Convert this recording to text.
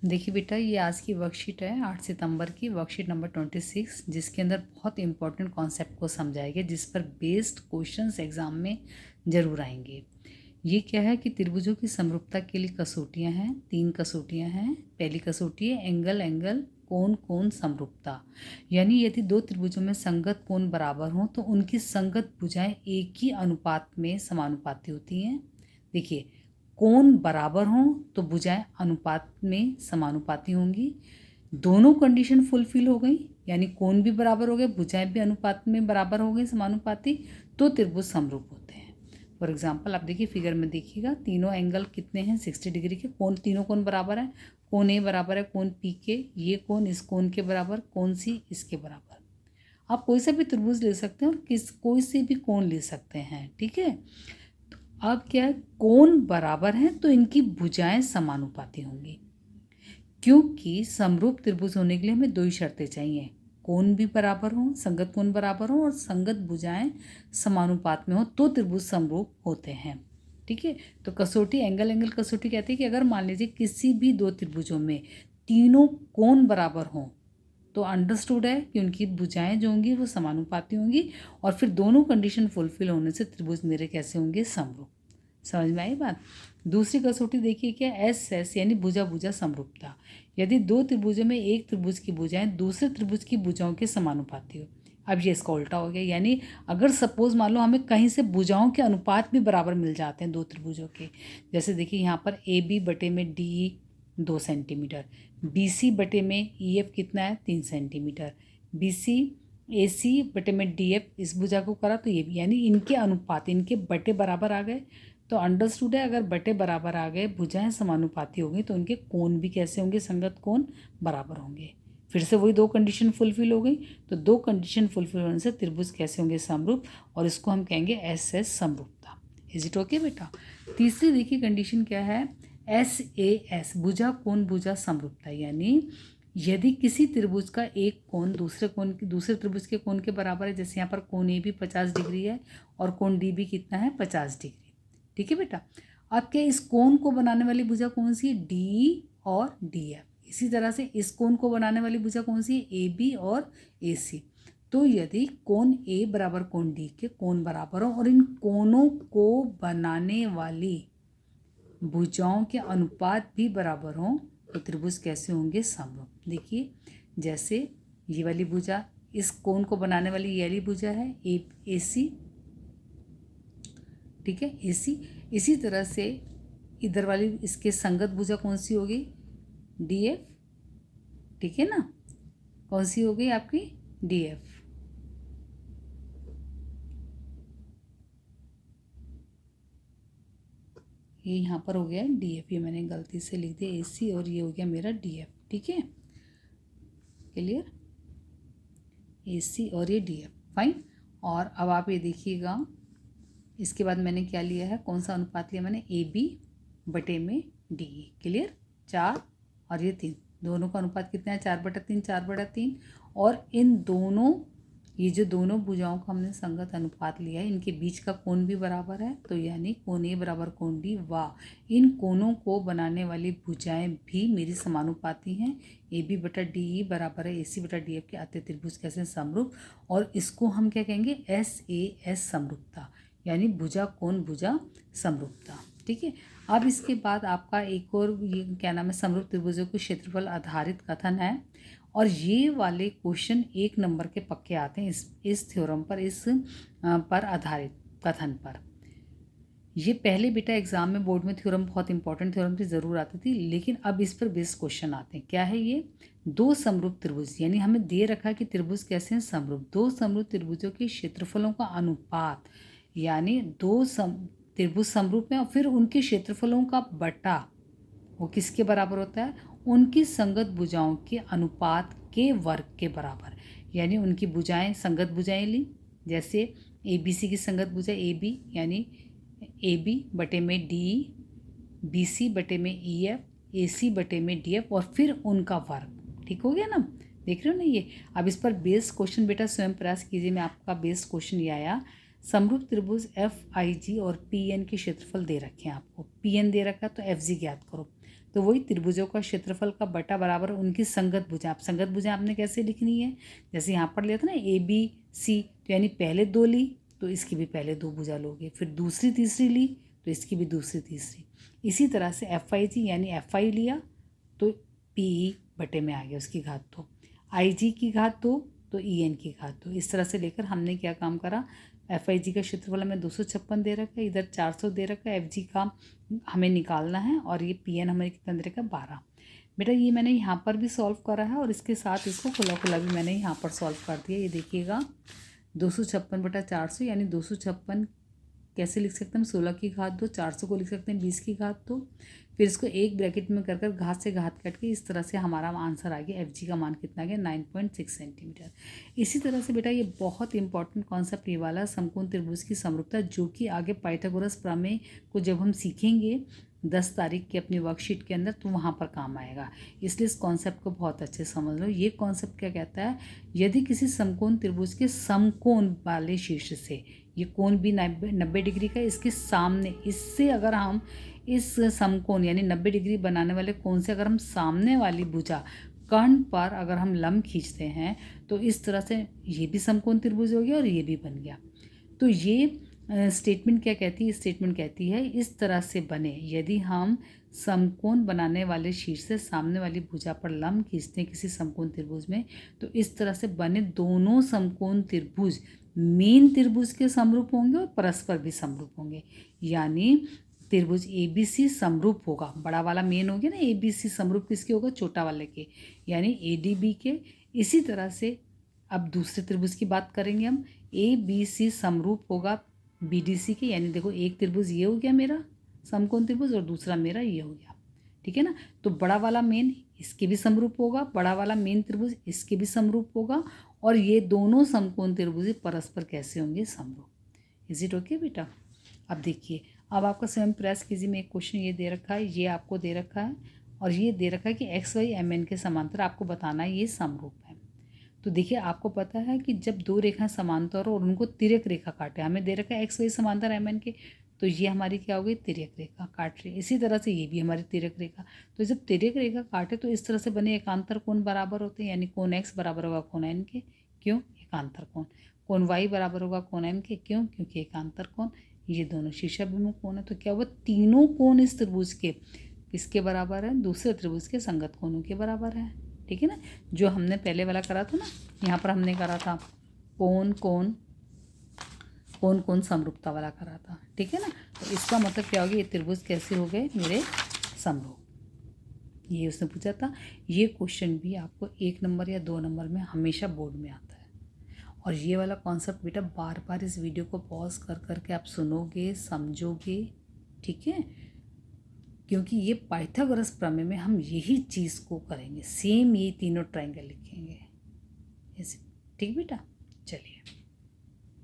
देखिए बेटा, ये आज की वर्कशीट है 8 सितंबर की, वर्कशीट नंबर 26, जिसके अंदर बहुत इंपॉर्टेंट कॉन्सेप्ट को समझाया गया, जिस पर बेस्ड क्वेश्चंस एग्जाम में ज़रूर आएंगे। ये क्या है कि त्रिभुजों की समरूपता के लिए कसौटियां हैं, 3 कसौटियां हैं। पहली कसौटी है एंगल एंगल कोण कोण समरूपता, यानी यदि दो त्रिभुजों में संगत कोण बराबर हों तो उनकी संगत भुजाएं एक ही अनुपात में समानुपाती होती हैं। देखिए, कोण बराबर हों तो भुजाएं अनुपात में समानुपाती होंगी। दोनों कंडीशन फुलफिल हो गई, यानी कोण भी बराबर हो गए, भुजाएं भी अनुपात में बराबर हो गई, समानुपाती, तो त्रिभुज समरूप होते हैं। फॉर एग्जाम्पल आप देखिए, फिगर में देखिएगा, तीनों एंगल कितने हैं, 60 डिग्री के। कोण, तीनों कोण बराबर है। कोण ए बराबर है कोण पी के, ये कोण इस कोण के बराबर, कोण सी इसके बराबर। आप कोई सा भी त्रिभुज ले सकते हैं और कोई से भी कोण ले सकते हैं, ठीक है। अब क्या है, कोण बराबर है तो इनकी भुजाएं समानुपाती होंगी, क्योंकि समरूप त्रिभुज होने के लिए हमें 2 ही शर्तें चाहिए, कोण भी बराबर हो, संगत कोण बराबर हो और संगत भुजाएं समानुपात में हो, तो त्रिभुज समरूप होते हैं, ठीक है। तो कसौटी, एंगल एंगल कसौटी कहती है कि अगर मान लीजिए किसी भी 2 त्रिभुजों में तीनों कोण बराबर हों तो अंडरस्टूड है कि उनकी भुजाएं जो होंगी वो समानुपाती होंगी, और फिर दोनों कंडीशन फुलफिल होने से त्रिभुज मेरे कैसे होंगे, समरूप। समझ में आई बात। दूसरी कसौटी देखिए क्या, एस एस यानी भुजा भुजा समरूपता, यदि 2 त्रिभुजों में एक त्रिभुज की भुजाएं दूसरे त्रिभुज की भुजाओं के समानुपाती हो। अब ये इसका उल्टा हो गया, यानी अगर सपोज मान लो हमें कहीं से भुजाओं के अनुपात भी बराबर मिल जाते हैं 2 त्रिभुजों के, जैसे देखिए यहाँ पर ए बी बटे में डी 2 सेंटीमीटर, बी सी बटे में ई एफ कितना है 3 सेंटीमीटर, बी सी ए सी बटे में डी एफ इस भुजा को करा तो ये भी, यानी इनके अनुपात, इनके बटे बराबर आ गए, तो अंडरस्टूड है अगर बटे बराबर आ गए, भुजाएं समानुपाती होंगी, तो उनके कोण भी कैसे होंगे, संगत कोण बराबर होंगे। फिर से वही 2 कंडीशन फुलफिल हो गई, तो 2 कंडीशन फुलफिल होने से त्रिभुज कैसे होंगे, समरूप, और इसको हम कहेंगे एस एस समरूपता। इज इट ओके बेटा। तीसरी देखिए कंडीशन क्या है, एस ए एस भुजा कोण भुजा समरूपता, यानी यदि किसी त्रिभुज का एक कोण दूसरे त्रिभुज के कोण के बराबर है, जैसे यहाँ पर कोण ए भी 50 डिग्री है और कोण डी भी कितना है 50 डिग्री, ठीक है बेटा। अब क्या, इस कोण को बनाने वाली भुजा कौन सी है, डी और डी एफ। इसी तरह से इस कोण को बनाने वाली भुजा कौन सी है, ए बी और ए सी। तो यदि कोण ए बराबर कोण डी के कोण बराबर हो और इन कोणों को बनाने वाली भुजाओं के अनुपात भी बराबर हों तो त्रिभुज कैसे होंगे, समरूप। देखिए, जैसे ये वाली भुजा इस कोण को बनाने वाली ये वाली भुजा है ए सी, ठीक है, ए सी। इसी तरह से इधर वाली इसके संगत भुजा कौन सी होगी, डी एफ, ठीक है ना, कौन सी हो गई आपकी, डी एफ। ये यहाँ पर हो गया डी एफ, ये मैंने गलती से लिख दिया ए सी और ये हो गया मेरा डी एफ, ठीक है, क्लियर, ए सी और ये डी एफ, फाइन। और अब आप ये देखिएगा, इसके बाद मैंने क्या लिया है, कौन सा अनुपात लिया मैंने, ए बी बटे में डी ई, क्लियर, 4 और ये 3, दोनों का अनुपात कितना है, 4/3, 4/3। और इन दोनों, ये जो दोनों भुजाओं का हमने संगत अनुपात लिया है, इनके बीच का कोण भी बराबर है, तो यानी कोण ए बराबर कोण डी, वाह, इन कोणों को बनाने वाली भुजाएं भी मेरी समानुपाती हैं, ए बी बटा डी ई बराबर है ए सी बटा डी एफ के, आते त्रिभुज कैसे, समरूप। और इसको हम क्या कहेंगे, एस ए एस समरूपता, यानी भुजा कोण भुजा समरूपता, ठीक है। अब इसके बाद आपका एक और ये क्या नाम है, समरूप त्रिभुजों के क्षेत्रफल आधारित कथन है, और ये वाले क्वेश्चन 1 नंबर के पक्के आते हैं इस थ्योरम पर, इस पर आधारित कथन पर। ये पहले बेटा एग्जाम में बोर्ड में थ्योरम बहुत इंपॉर्टेंट थ्योरम थी, ज़रूर आती थी, लेकिन अब इस पर बेस्ड क्वेश्चन आते हैं। क्या है ये, 2 समरूप त्रिभुज, यानी हमें दे रखा कि त्रिभुज कैसे हैं, समरूप। 2 समरूप त्रिभुजों के क्षेत्रफलों का अनुपात, यानी 2 त्रिभुज समरूप हैं और फिर उनके क्षेत्रफलों का बटा वो किसके बराबर होता है, उनकी संगत भुजाओं के अनुपात के वर्ग के बराबर, यानी उनकी भुजाएं संगत भुजाएं ली, जैसे ए बी सी की संगत भुजा ए बी, यानी ए बी बटे में डी, बी सी बटे में ई एफ, ए सी बटे में डी एफ, और फिर उनका वर्ग, ठीक हो गया ना, देख रहे हो ना ये। अब इस पर बेस्ड क्वेश्चन बेटा स्वयं प्रयास कीजिए, मैं आपका बेस्ड क्वेश्चन ये आया, समरूप त्रिभुज एफ आई जी और पी एन के क्षेत्रफल दे रखे हैं आपको, पी एन दे रखा है तो एफ जी ज्ञात करो। तो वही त्रिभुजों का क्षेत्रफल का बटा बराबर उनकी संगत भुजा। आप संगत भुजा आपने कैसे लिखनी है, जैसे यहाँ पर लिया था ना ABC, तो यानी पहले 2 ली तो इसकी भी पहले 2 भुजा लोगे, फिर दूसरी तीसरी ली तो इसकी भी दूसरी तीसरी। इसी तरह से FIG यानी FI लिया तो PE बटे में आ गया उसकी घात 2, IG की घात 2 तो EN की घात 2। इस तरह से लेकर हमने क्या काम करा, FIG का क्षेत्रफल हमें 256 दे रखा है, इधर 400 दे रखा है, FG का हमें निकालना है और ये PN हमें कितना दे रखा है 12। बेटा ये मैंने यहाँ पर भी सॉल्व करा है और इसके साथ इसको खुला खुला भी मैंने यहाँ पर सॉल्व कर दिया। ये देखिएगा 256/400 यानी 256 कैसे लिख सकते हैं हम, 16 की घात 2, 400 को लिख सकते हैं 20 की घात 2, फिर इसको एक ब्रैकेट में कर कर घात से घात काट के इस तरह से हमारा आंसर आ गया। FG का मान कितना गया 9.6 सेंटीमीटर। इसी तरह से बेटा ये बहुत इंपॉर्टेंट कॉन्सेप्ट ये वाला समकोण त्रिभुज की समरूपता, जो कि आगे पाइथागोरस प्रमेय को जब हम सीखेंगे 10 तारीख की अपनी वर्कशीट के अंदर तो वहाँ पर काम आएगा। इसलिए इस कॉन्सेप्ट को बहुत अच्छे समझ लो। ये कॉन्सेप्ट क्या कहता है, यदि किसी समकोण त्रिभुज के समकोण वाले शीर्ष से, ये कोण भी 90 डिग्री का, इसके सामने इससे अगर हम इस समकोण यानी 90 डिग्री बनाने वाले कोण से अगर हम सामने वाली भुजा कर्ण पर अगर हम लंब खींचते हैं तो इस तरह से ये भी समकोण त्रिभुज हो गया और ये भी बन गया। तो ये स्टेटमेंट क्या कहती है, स्टेटमेंट कहती है इस तरह से बने यदि हम समकोण बनाने वाले शीर्ष से सामने वाली भुजा पर लंब खींचते हैं किसी समकोण त्रिभुज में, तो इस तरह से बने दोनों समकोण त्रिभुज मेन त्रिभुज के समरूप होंगे और परस्पर भी समरूप होंगे। यानी त्रिभुज ABC समरूप होगा, बड़ा वाला मेन हो गया ना, ABC समरूप किसके होगा, छोटा वाले के, यानी ADB के। इसी तरह से अब दूसरे त्रिभुज की बात करेंगे हम, ABC समरूप होगा BDC के, यानी देखो एक त्रिभुज ये हो गया मेरा समकोण त्रिभुज और दूसरा मेरा ये हो गया, ठीक है ना। तो बड़ा वाला मेन इसके भी समरूप होगा, बड़ा वाला मेन त्रिभुज इसके भी समरूप होगा, और ये दोनों समकोण त्रिभुज परस्पर कैसे होंगे, समरूप। इज इट ओके बेटा। अब देखिए, अब आपका स्वयं प्रयास कीजिए में एक क्वेश्चन ये दे रखा है, ये आपको दे रखा है और ये दे रखा है कि XY MN के समांतर आपको बताना है ये समरूप है। तो देखिए आपको पता है कि जब दो रेखाएं समांतर और उनको तिर्यक रेखा काटे, हमें दे रखा है XY समांतर MN के, तो ये हमारी क्या हो गई, तिर्यक रेखा काट रही है। इसी तरह से ये भी हमारी तिर्यक रेखा, तो जब तिर्यक रेखा काटे तो इस तरह से बने एकांतर कोण बराबर होते हैं, यानी कोण X बराबर होगा कोण N के, क्यों, एकांतर कोण। कोण Y बराबर होगा कोण M के, क्यों, क्योंकि एकांतर कोण। ये दोनों शीर्षाभिमुख कोण है, तो क्या हुआ, तीनों कोण इस त्रिभुज के किसके बराबर है, दूसरे त्रिभुज के संगत कोणों के बराबर है, ठीक है ना। जो हमने पहले वाला करा था ना, यहाँ पर हमने करा था कोण कोण कोण कोण समरूपता वाला करा था, ठीक है ना। तो इसका मतलब क्या हो गया, ये त्रिभुज कैसे हो गए मेरे समरूप, ये उसने पूछा था। ये क्वेश्चन भी आपको 1 नंबर या 2 नंबर में हमेशा बोर्ड में आता है। और ये वाला कॉन्सेप्ट बेटा बार बार इस वीडियो को पॉज कर करके आप सुनोगे, समझोगे, ठीक है, क्योंकि ये पाइथागोरस प्रमेय में हम यही चीज़ को करेंगे, सेम ये तीनों ट्रायंगल लिखेंगे ऐसे, ठीक बेटा। चलिए।